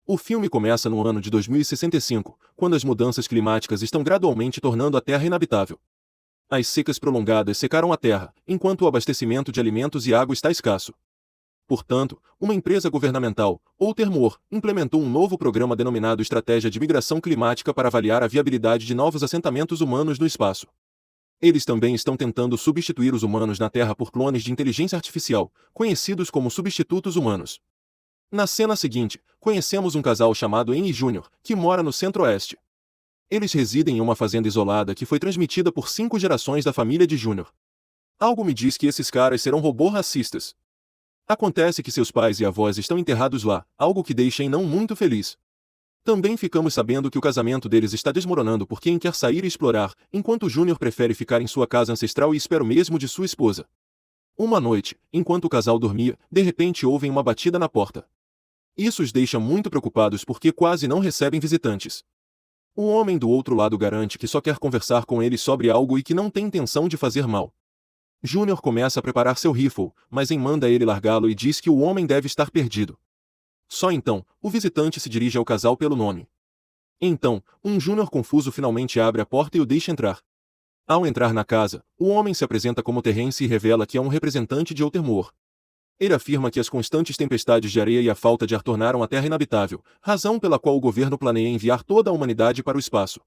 O filme começa no ano de 2065, quando as mudanças climáticas estão gradualmente tornando a Terra inabitável. As secas prolongadas secaram a Terra, enquanto o abastecimento de alimentos e água está escasso. Portanto, uma empresa governamental, ou Termor, implementou um novo programa denominado Estratégia de Migração Climática para avaliar a viabilidade de novos assentamentos humanos no espaço. Eles também estão tentando substituir os humanos na Terra por clones de inteligência artificial, conhecidos como substitutos humanos. Na cena seguinte, conhecemos um casal chamado Anne e Júnior, que mora no Centro-Oeste. Eles residem em uma fazenda isolada que foi transmitida por 5 gerações da família de Júnior. Algo me diz que esses caras serão robôs racistas. Acontece que seus pais e avós estão enterrados lá, algo que deixa Anne não muito feliz. Também ficamos sabendo que o casamento deles está desmoronando porque Anne quer sair e explorar, enquanto Júnior prefere ficar em sua casa ancestral e espera o mesmo de sua esposa. Uma noite, enquanto o casal dormia, de repente ouvem uma batida na porta. Isso os deixa muito preocupados porque quase não recebem visitantes. O homem do outro lado garante que só quer conversar com eles sobre algo e que não tem intenção de fazer mal. Júnior começa a preparar seu rifle, mas Anne manda ele largá-lo e diz que o homem deve estar perdido. Só então, o visitante se dirige ao casal pelo nome. Então, um Júnior confuso finalmente abre a porta e o deixa entrar. Ao entrar na casa, o homem se apresenta como Terrence e revela que é um representante de Outermore. Ele afirma que as constantes tempestades de areia e a falta de ar tornaram a Terra inabitável, razão pela qual o governo planeia enviar toda a humanidade para o espaço.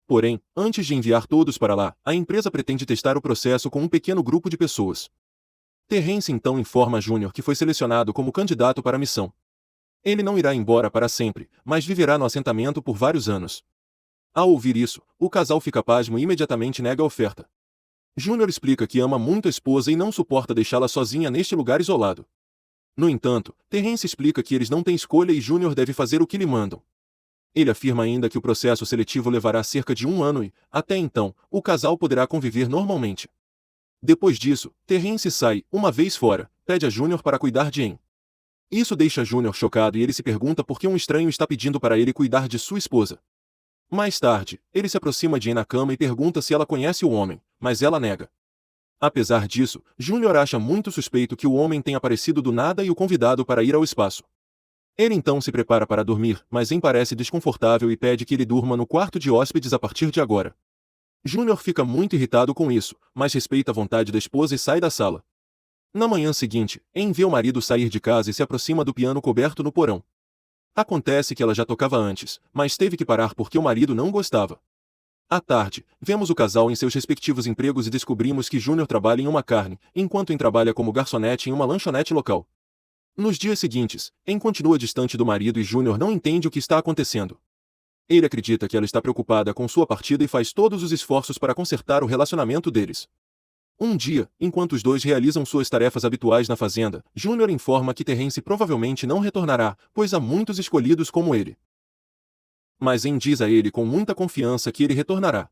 Porém, antes de enviar todos para lá, a empresa pretende testar o processo com um pequeno grupo de pessoas. Terrence então informa Júnior que foi selecionado como candidato para a missão. Ele não irá embora para sempre, mas viverá no assentamento por vários anos. Ao ouvir isso, o casal fica pasmo e imediatamente nega a oferta. Júnior explica que ama muito a esposa e não suporta deixá-la sozinha neste lugar isolado. No entanto, Terrence explica que eles não têm escolha e Júnior deve fazer o que lhe mandam. Ele afirma ainda que o processo seletivo levará cerca de 1 ano e, até então, o casal poderá conviver normalmente. Depois disso, Terrence sai, uma vez fora, pede a Júnior para cuidar de Anne. Isso deixa Júnior chocado e ele se pergunta por que um estranho está pedindo para ele cuidar de sua esposa. Mais tarde, ele se aproxima de Anne na cama e pergunta se ela conhece o homem, mas ela nega. Apesar disso, Júnior acha muito suspeito que o homem tenha aparecido do nada e o convidado para ir ao espaço. Ele então se prepara para dormir, mas Anne parece desconfortável e pede que ele durma no quarto de hóspedes a partir de agora. Júnior fica muito irritado com isso, mas respeita a vontade da esposa e sai da sala. Na manhã seguinte, Anne vê o marido sair de casa e se aproxima do piano coberto no porão. Acontece que ela já tocava antes, mas teve que parar porque o marido não gostava. À tarde, vemos o casal em seus respectivos empregos e descobrimos que Júnior trabalha em uma carne, enquanto Anne trabalha como garçonete em uma lanchonete local. Nos dias seguintes, Anne continua distante do marido e Júnior não entende o que está acontecendo. Ele acredita que ela está preocupada com sua partida e faz todos os esforços para consertar o relacionamento deles. Um dia, enquanto os dois realizam suas tarefas habituais na fazenda, Júnior informa que Terrence provavelmente não retornará, pois há muitos escolhidos como ele. Mas Anne diz a ele com muita confiança que ele retornará.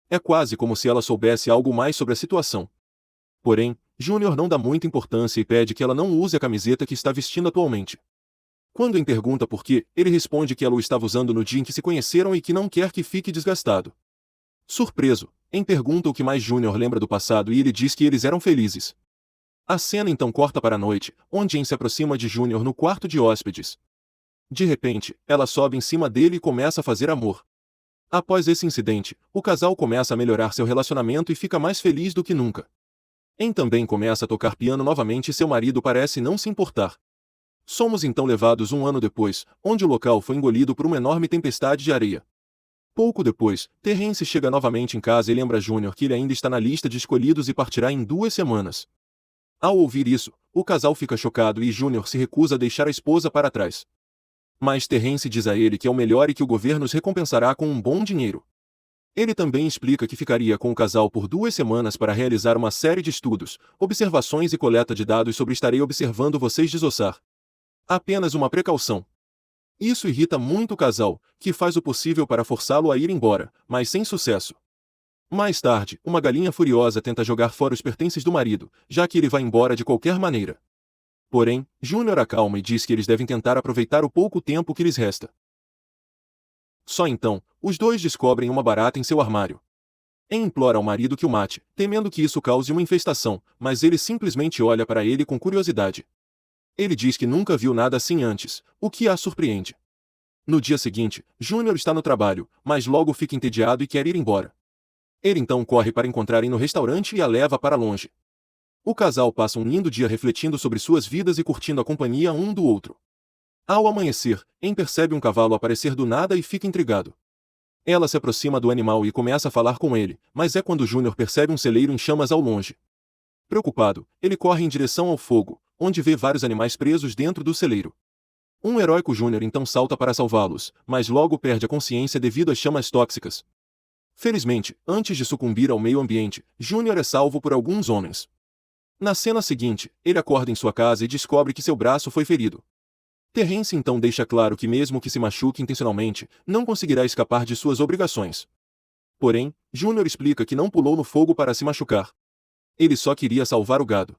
É quase como se ela soubesse algo mais sobre a situação. Porém, Júnior não dá muita importância e pede que ela não use a camiseta que está vestindo atualmente. Quando Anne pergunta por quê, ele responde que ela o estava usando no dia em que se conheceram e que não quer que fique desgastado. Surpreso, Anne pergunta o que mais Júnior lembra do passado e ele diz que eles eram felizes. A cena então corta para a noite, onde Anne se aproxima de Júnior no quarto de hóspedes. De repente, ela sobe em cima dele e começa a fazer amor. Após esse incidente, o casal começa a melhorar seu relacionamento e fica mais feliz do que nunca. Anne também começa a tocar piano novamente e seu marido parece não se importar. Somos então levados 1 ano depois, onde o local foi engolido por uma enorme tempestade de areia. Pouco depois, Terrence chega novamente em casa e lembra Júnior que ele ainda está na lista de escolhidos e partirá em 2 semanas. Ao ouvir isso, o casal fica chocado e Júnior se recusa a deixar a esposa para trás. Mas Terrence diz a ele que é o melhor e que o governo os recompensará com um bom dinheiro. Ele também explica que ficaria com o casal por 2 semanas para realizar uma série de estudos, observações e coleta de dados sobre estarei observando vocês desossar. Apenas uma precaução. Isso irrita muito o casal, que faz o possível para forçá-lo a ir embora, mas sem sucesso. Mais tarde, uma galinha furiosa tenta jogar fora os pertences do marido, já que ele vai embora de qualquer maneira. Porém, Júnior acalma e diz que eles devem tentar aproveitar o pouco tempo que lhes resta. Só então, os dois descobrem uma barata em seu armário. Anne implora ao marido que o mate, temendo que isso cause uma infestação, mas ele simplesmente olha para ele com curiosidade. Ele diz que nunca viu nada assim antes, o que a surpreende. No dia seguinte, Júnior está no trabalho, mas logo fica entediado e quer ir embora. Ele então corre para encontrar Em no restaurante e a leva para longe. O casal passa um lindo dia refletindo sobre suas vidas e curtindo a companhia um do outro. Ao amanhecer, Em percebe um cavalo aparecer do nada e fica intrigado. Ela se aproxima do animal e começa a falar com ele, mas é quando Júnior percebe um celeiro em chamas ao longe. Preocupado, ele corre em direção ao fogo, onde vê vários animais presos dentro do celeiro. Um heróico Júnior então salta para salvá-los, mas logo perde a consciência devido às chamas tóxicas. Felizmente, antes de sucumbir ao meio ambiente, Júnior é salvo por alguns homens. Na cena seguinte, ele acorda em sua casa e descobre que seu braço foi ferido. Terrence então deixa claro que mesmo que se machuque intencionalmente, não conseguirá escapar de suas obrigações. Porém, Júnior explica que não pulou no fogo para se machucar. Ele só queria salvar o gado.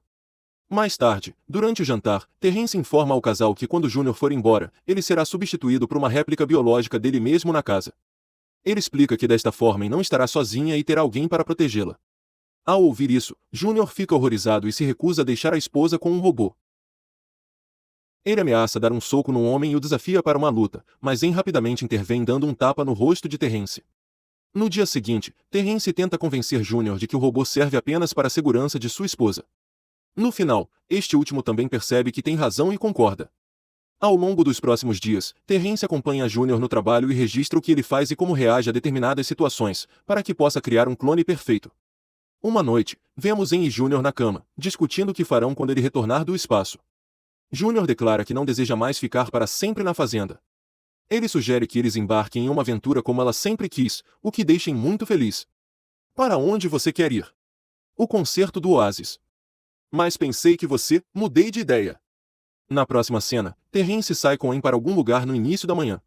Mais tarde, durante o jantar, Terrence informa ao casal que quando Júnior for embora, ele será substituído por uma réplica biológica dele mesmo na casa. Ele explica que desta forma Em não estará sozinha e terá alguém para protegê-la. Ao ouvir isso, Júnior fica horrorizado e se recusa a deixar a esposa com um robô. Ele ameaça dar um soco no homem e o desafia para uma luta, mas Em rapidamente intervém dando um tapa no rosto de Terrence. No dia seguinte, Terrence tenta convencer Júnior de que o robô serve apenas para a segurança de sua esposa. No final, este último também percebe que tem razão e concorda. Ao longo dos próximos dias, Terrence acompanha Júnior no trabalho e registra o que ele faz e como reage a determinadas situações, para que possa criar um clone perfeito. Uma noite, vemos Em e Júnior na cama, discutindo o que farão quando ele retornar do espaço. Júnior declara que não deseja mais ficar para sempre na fazenda. Ele sugere que eles embarquem em uma aventura como ela sempre quis, o que deixa Em muito feliz. Para onde você quer ir? O concerto do Oasis. Mas pensei que você, mudei de ideia. Na próxima cena, Terrence sai com Em para algum lugar no início da manhã.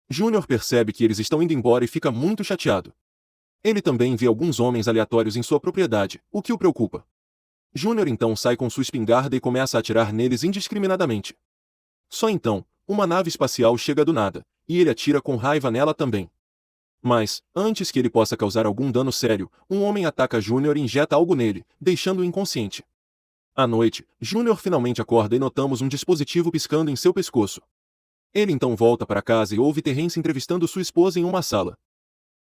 Júnior percebe que eles estão indo embora e fica muito chateado. Ele também vê alguns homens aleatórios em sua propriedade, o que o preocupa. Júnior então sai com sua espingarda e começa a atirar neles indiscriminadamente. Só então, uma nave espacial chega do nada, e ele atira com raiva nela também. Mas, antes que ele possa causar algum dano sério, um homem ataca Júnior e injeta algo nele, deixando-o inconsciente. À noite, Júnior finalmente acorda e notamos um dispositivo piscando em seu pescoço. Ele então volta para casa e ouve Terrence entrevistando sua esposa em uma sala.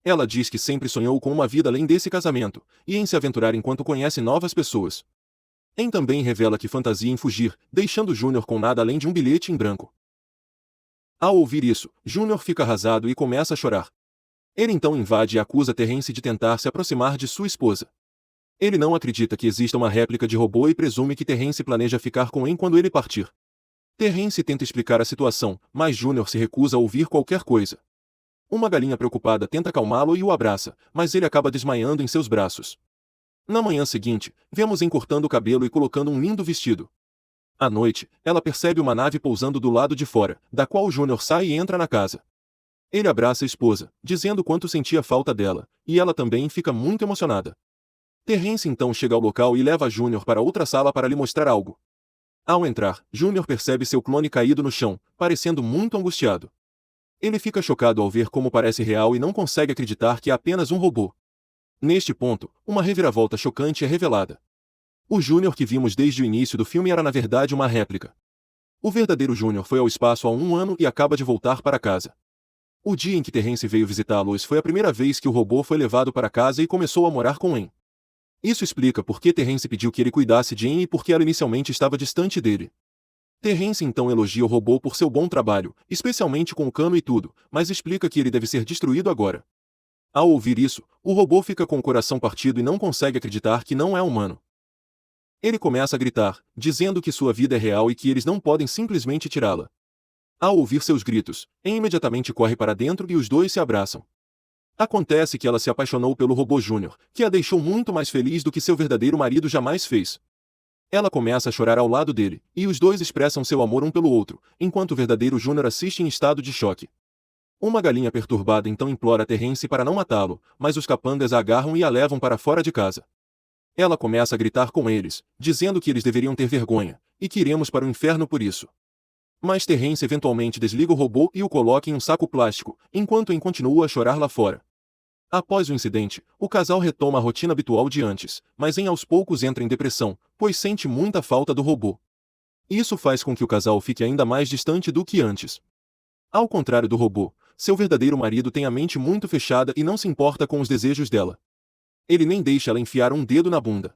Ela diz que sempre sonhou com uma vida além desse casamento, e em se aventurar enquanto conhece novas pessoas. Em também revela que fantasia em fugir, deixando Júnior com nada além de um bilhete em branco. Ao ouvir isso, Júnior fica arrasado e começa a chorar. Ele então invade e acusa Terrence de tentar se aproximar de sua esposa. Ele não acredita que exista uma réplica de robô e presume que Terrence planeja ficar com Em quando ele partir. Terrence tenta explicar a situação, mas Júnior se recusa a ouvir qualquer coisa. Uma galinha preocupada tenta acalmá-lo e o abraça, mas ele acaba desmaiando em seus braços. Na manhã seguinte, vemos Em cortando o cabelo e colocando um lindo vestido. À noite, ela percebe uma nave pousando do lado de fora, da qual Júnior sai e entra na casa. Ele abraça a esposa, dizendo quanto sentia falta dela, e ela também fica muito emocionada. Terrence então chega ao local e leva Júnior para outra sala para lhe mostrar algo. Ao entrar, Júnior percebe seu clone caído no chão, parecendo muito angustiado. Ele fica chocado ao ver como parece real e não consegue acreditar que é apenas um robô. Neste ponto, uma reviravolta chocante é revelada. O Júnior que vimos desde o início do filme era na verdade uma réplica. O verdadeiro Júnior foi ao espaço há um ano e acaba de voltar para casa. O dia em que Terrence veio visitá-los foi a primeira vez que o robô foi levado para casa e começou a morar com Em. Isso explica por que Terrence pediu que ele cuidasse de Em e por que ela inicialmente estava distante dele. Terrence então elogia o robô por seu bom trabalho, especialmente com o cano e tudo, mas explica que ele deve ser destruído agora. Ao ouvir isso, o robô fica com o coração partido e não consegue acreditar que não é humano. Ele começa a gritar, dizendo que sua vida é real e que eles não podem simplesmente tirá-la. Ao ouvir seus gritos, Em imediatamente corre para dentro e os dois se abraçam. Acontece que ela se apaixonou pelo robô Júnior, que a deixou muito mais feliz do que seu verdadeiro marido jamais fez. Ela começa a chorar ao lado dele, e os dois expressam seu amor um pelo outro, enquanto o verdadeiro Júnior assiste em estado de choque. Uma galinha perturbada então implora Terrence para não matá-lo, mas os capangas a agarram e a levam para fora de casa. Ela começa a gritar com eles, dizendo que eles deveriam ter vergonha, e que iremos para o inferno por isso. Mas Terrence eventualmente desliga o robô e o coloca em um saco plástico, enquanto Em continua a chorar lá fora. Após o incidente, o casal retoma a rotina habitual de antes, mas Em aos poucos entra em depressão, pois sente muita falta do robô. Isso faz com que o casal fique ainda mais distante do que antes. Ao contrário do robô, seu verdadeiro marido tem a mente muito fechada e não se importa com os desejos dela. Ele nem deixa ela enfiar um dedo na bunda.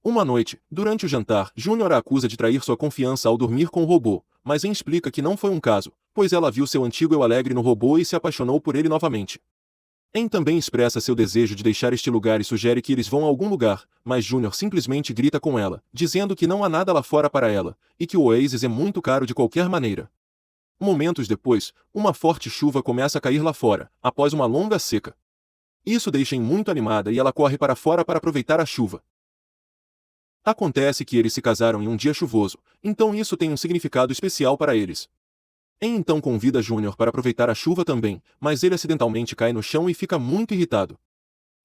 Uma noite, durante o jantar, Júnior a acusa de trair sua confiança ao dormir com o robô, mas Em explica que não foi um caso, pois ela viu seu antigo eu alegre no robô e se apaixonou por ele novamente. Em também expressa seu desejo de deixar este lugar e sugere que eles vão a algum lugar, mas Júnior simplesmente grita com ela, dizendo que não há nada lá fora para ela, e que o Oasis é muito caro de qualquer maneira. Momentos depois, uma forte chuva começa a cair lá fora, após uma longa seca. Isso deixa Em muito animada e ela corre para fora para aproveitar a chuva. Acontece que eles se casaram em um dia chuvoso, então isso tem um significado especial para eles. Em então convida Júnior para aproveitar a chuva também, mas ele acidentalmente cai no chão e fica muito irritado.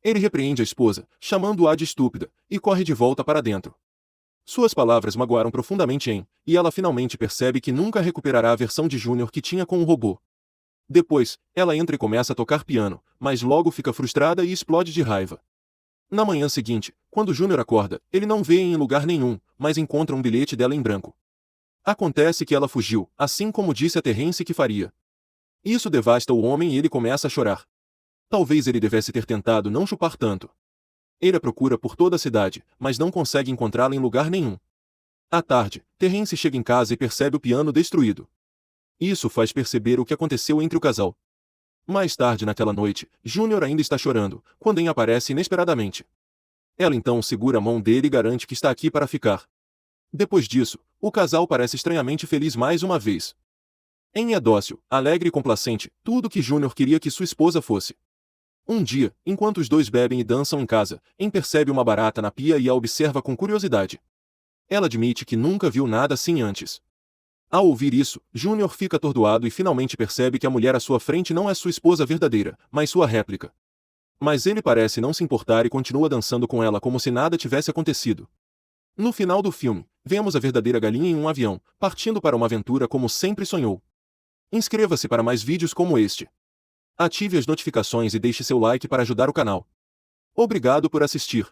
Ele repreende a esposa, chamando-a de estúpida, e corre de volta para dentro. Suas palavras magoaram profundamente Em, e ela finalmente percebe que nunca recuperará a versão de Júnior que tinha com o robô. Depois, ela entra e começa a tocar piano, mas logo fica frustrada e explode de raiva. Na manhã seguinte, quando Júnior acorda, ele não vê em lugar nenhum, mas encontra um bilhete dela em branco. Acontece que ela fugiu, assim como disse a Terrence que faria. Isso devasta o homem e ele começa a chorar. Talvez ele devesse ter tentado não chupar tanto. Ele a procura por toda a cidade, mas não consegue encontrá-la em lugar nenhum. À tarde, Terrence chega em casa e percebe o piano destruído. Isso faz perceber o que aconteceu entre o casal. Mais tarde naquela noite, Júnior ainda está chorando, quando Em aparece inesperadamente. Ela então segura a mão dele e garante que está aqui para ficar. Depois disso, o casal parece estranhamente feliz mais uma vez. Em é dócil, alegre e complacente, tudo que Júnior queria que sua esposa fosse. Um dia, enquanto os dois bebem e dançam em casa, Em percebe uma barata na pia e a observa com curiosidade. Ela admite que nunca viu nada assim antes. Ao ouvir isso, Júnior fica atordoado e finalmente percebe que a mulher à sua frente não é sua esposa verdadeira, mas sua réplica. Mas ele parece não se importar e continua dançando com ela como se nada tivesse acontecido. No final do filme, vemos a verdadeira galinha em um avião, partindo para uma aventura como sempre sonhou. Inscreva-se para mais vídeos como este. Ative as notificações e deixe seu like para ajudar o canal. Obrigado por assistir.